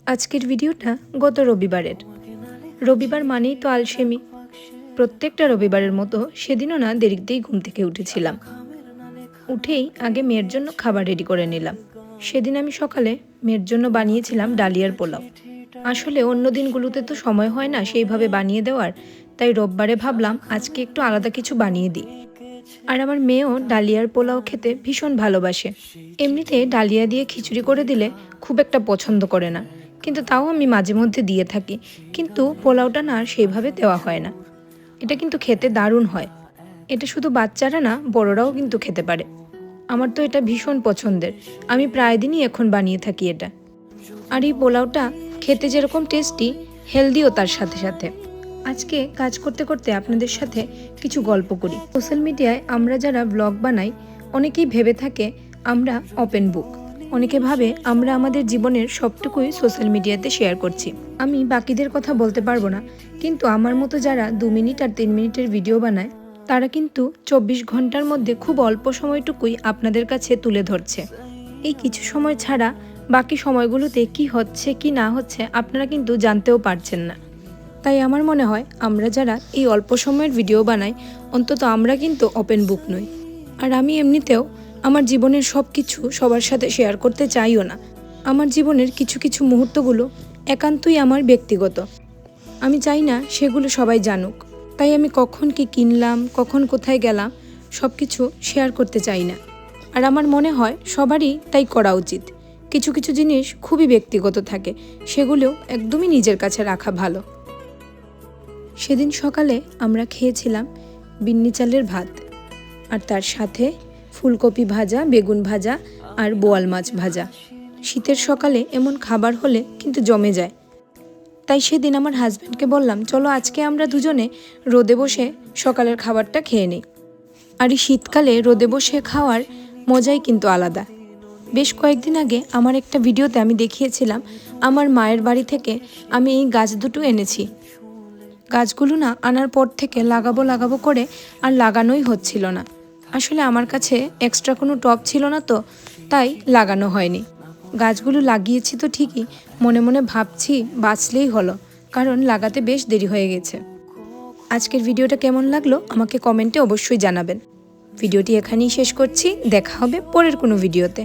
আজকের ভিডিওটা গত রবিবারের। রবিবার মানেই তো আলসেমি। প্রত্যেকটা রবিবারের মতো সেদিনও না দেরিতেই ঘুম থেকে উঠেছিলাম। উঠেই আগে মেয়ের জন্য খাবার রেডি করে নিলাম। সেদিন আমি সকালে মেয়ের জন্য বানিয়েছিলাম ডালিয়ার পোলাও। আসলে অন্য দিনগুলোতে তো সময় হয় না সেইভাবে বানিয়ে দেওয়ার, তাই রোববারে ভাবলাম আজকে একটু আলাদা কিছু বানিয়ে দিই। আর আমার মেয়েও ডালিয়ার পোলাও খেতে ভীষণ ভালোবাসে। এমনিতে ডালিয়া দিয়ে খিচুড়ি করে দিলে খুব একটা পছন্দ করে না, কিন্তু তাও আমি মাঝে মধ্যে দিয়ে থাকি। কিন্তু পোলাওটা না সেইভাবে দেওয়া হয় না। এটা কিন্তু খেতে দারুণ হয়। এটা শুধু বাচ্চারা না, বড়রাও কিন্তু খেতে পারে। আমার তো এটা ভীষণ পছন্দের। আমি প্রায় দিনই এখন বানিয়ে থাকি এটা। আর এই পোলাওটা খেতে যেরকম টেস্টি, হেলদিও তার সাথে সাথে। আজকে কাজ করতে করতে আপনাদের সাথে কিছু গল্প করি। সোশ্যাল মিডিয়ায় আমরা যারা ব্লগ বানাই, অনেকেই ভেবে থাকে আমরা ওপেন বুক। অনেকে ভাবে আমরা আমাদের জীবনের সবটুকুই সোশ্যাল মিডিয়াতে শেয়ার করছি। আমি বাকিদের কথা বলতে পারবো না, কিন্তু আমার মতো যারা 2 মিনিট আর 3 মিনিটের ভিডিও বানায়, তারা কিন্তু 24 ঘন্টার মধ্যে খুব অল্প সময়টুকুই আপনাদের কাছে তুলে ধরছে। এই কিছু সময় ছাড়া বাকি সময়গুলোতে কি হচ্ছে কি না হচ্ছে আপনারা কিন্তু জানতেও পারছেন না। তাই আমার মনে হয় আমরা যারা এই অল্প সময়ের ভিডিও বানাই, অন্তত আমরা কিন্তু ওপেন বুক নই। আর আমি এমনিতেও আমার জীবনের সব কিছু সবার সাথে শেয়ার করতে চাইও না। আমার জীবনের কিছু কিছু মুহূর্তগুলো একান্তই আমার ব্যক্তিগত। আমি চাই না সেগুলো সবাই জানুক। তাই আমি কখন কি কিনলাম, কখন কোথায় গেলাম, সব কিছু শেয়ার করতে চাই না। আর আমার মনে হয় সবারই তাই করা উচিত। কিছু কিছু জিনিস খুবই ব্যক্তিগত থাকে, সেগুলো একদমই নিজের কাছে রাখা ভালো। সেদিন সকালে আমরা খেয়েছিলাম বিন্নি চালের ভাত, আর তার সাথে ফুলকপি ভাজা, বেগুন ভাজা আর বোয়াল মাছ ভাজা। শীতের সকালে এমন খাবার হলে কিন্তু জমে যায়। তাই সেদিন আমার হাজব্যান্ডকে বললাম, চলো আজকে আমরা দুজনে রোদে বসে সকালের খাবারটা খেয়ে নিই। আর এই শীতকালে রোদে বসে খাওয়ার মজাই কিন্তু আলাদা। বেশ কয়েকদিন আগে আমার একটা ভিডিওতে আমি দেখিয়েছিলাম আমার মায়ের বাড়ি থেকে আমি এই গাছ দুটো এনেছি। গাছগুলো না আনার পর থেকে লাগাবো করে আর লাগানোই হচ্ছিল না। আসলে আমার কাছে এক্সট্রা কোনো টব ছিল না, তো তাই লাগানো হয়নি। গাছগুলো লাগিয়েছি তো ঠিকই, মনে মনে ভাবছি বাঁচলেই হলো, কারণ লাগাতে বেশ দেরি হয়ে গেছে। আজকের ভিডিওটা কেমন লাগলো আমাকে কমেন্টে অবশ্যই জানাবেন। ভিডিওটি এখানেই শেষ করছি, দেখা হবে পরের কোনো ভিডিওতে।